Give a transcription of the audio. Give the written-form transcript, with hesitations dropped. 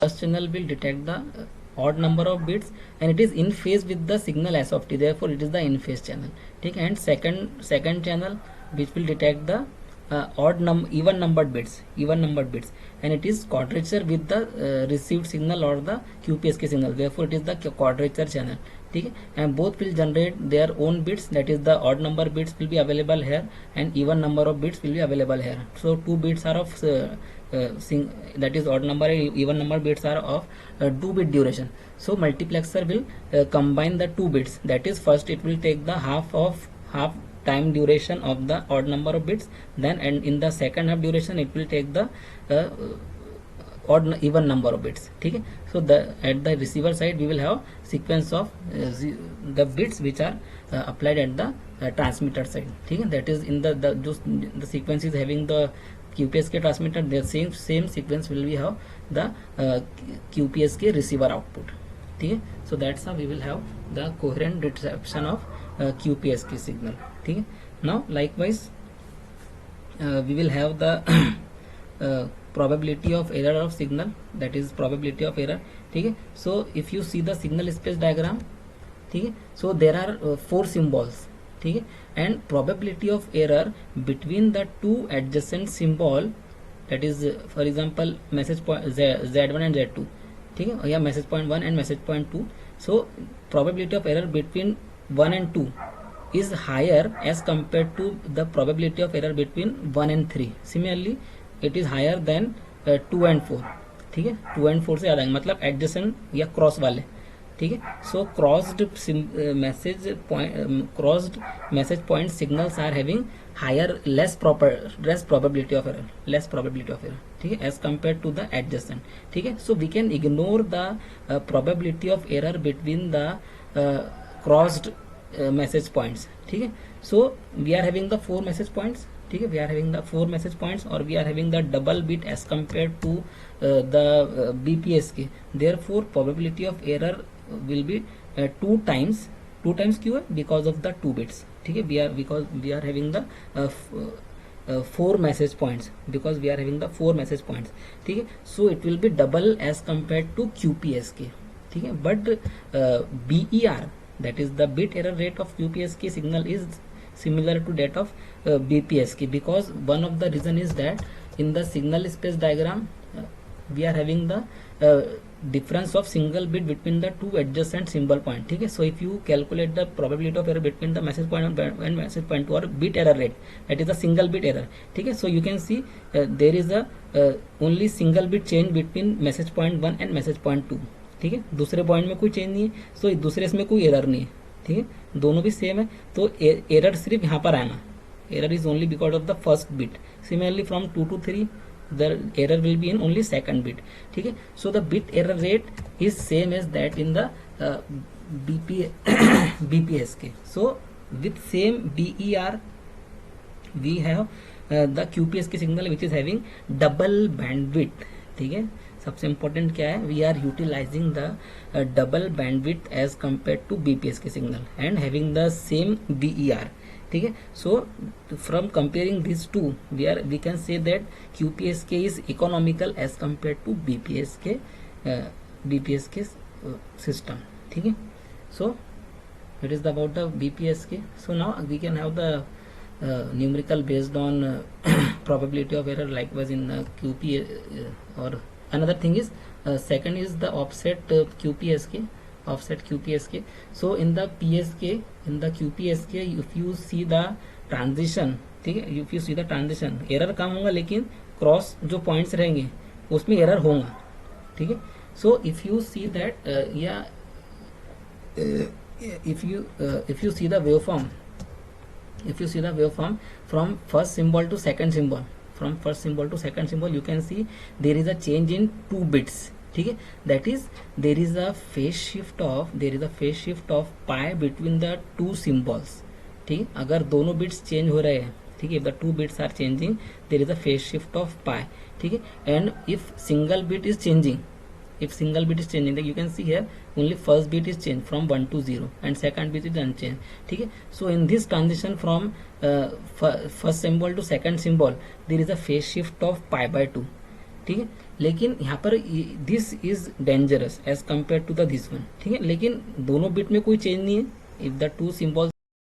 first channel will detect the odd number of bits and it is in phase with the signal s of t, therefore it is the in phase channel. ठीक है. And second channel which will detect the even numbered bits, and it is quadrature with the received signal or the QPSK signal, therefore it is the quadrature channel. ठीक है. And both will generate their own bits, that is the odd number bits will be available here and even number of bits will be available here. So two bits are of that is odd number and even number bits are of 2 bit duration. So multiplexer will combine the 2 bits, that is first it will take the half time duration of the odd number of bits, then and in the second half duration it will take the even number of bits. ठीक है. So at the receiver side we will have sequence of the bits which are applied at the transmitter side. ठीक है. That is in the sequence is having the QPSK transmitter, the same sequence will be have the QPSK receiver output. ठीक है. So that's how we will have the coherent reception of QPSK signal. ठीक है. Now likewise we will have the probability of error of signal, that is probability of error. ठीक है. So if you see the signal space diagram, ठीक है, so there are 4 symbols. ठीक है. And probability of error between the two adjacent symbol, that is for example message point Z1 and Z2. ठीक है. या message point 1 and message point 2. So probability of error between 1 and 2 is higher as compared to the probability of error between 1 and 3. Similarly it is higher than 2 and 4. ठीक है. 2 and 4 से ज़्यादा, मतलब adjacent या cross वाले. ठीक है. So crossed message point signals are having higher less probability of error. ठीक है, as compare to the adjacent. ठीक है. So we can ignore the probability of error between the crossed message points. ठीक है. So we are having the 4 message points. ठीक है. we are having the 4 message points or we are having the double bit as compared to the BPSK. Therefore probability of error will be 2 times. क्यों है? Because of the 2 bits. ठीक है. because we are having the 4 message points, because we are having the 4 message points. ठीक है. So it will be double as compared to QPSK. ठीक है. But BER, that is the bit error rate of QPSK signal, is similar to that of BPSK, because one of the reason is that in the signal space diagram we are having the difference of single bit between the two adjacent symbol point. ठीक है. So if you calculate the probability of error between the message point and message point 2 or bit error rate, that is a single bit error. ठीक है. So you can see there is a only single bit change between message point 1 and message point 2. ठीक है. दूसरे point में कोई change नहीं है, सो दूसरे इसमें कोई एरर नहीं है. ठीक है. दोनों भी सेम है, तो एरर सिर्फ यहाँ पर आना. Error is only because of the first bit. Similarly from 2 to 3 the error will be in only second bit. ठीक है. So the bit error rate is same as that in the BPSK. So with same BER we have the QPSK signal which is having double bandwidth. ठीक है. सबसे important क्या है? We are utilising the double bandwidth as compare to BPSK signal and having the same BER. ठीक है. So from comparing this to we can say that QPSK is economical as compare to BPSK system. ठीक है. So it is about the BPSK. So now we can have the numerical based on probability of error likewise in QP or another thing is second is the offset QPSK. So in the QPSK if you see the transition, ठीक है, if you see the transition error कम होगा लेकिन cross जो points रहेंगे उसमें error होगा. ठीक है. so if you see that if you see the waveform, from first symbol to second symbol, you can see there is a change in 2 bits. ठीक है. that is there is a phase shift of pi between the 2 symbols. ठीक है. अगर दोनों bits change हो रहे हैं, ठीक है, if the 2 bits are changing there is a phase shift of pi. ठीक है. and if single bit is changing, then you can see here only first bit is changed from 1 to 0 and second bit is unchanged. ठीक है. so in this transition from first symbol to second symbol there is a phase shift of pi by 2. ठीक है। लेकिन यहाँ पर this is dangerous as compare to the this one, ठीक है। लेकिन दोनों बिट में कोई चेंज नहीं है। If the two symbols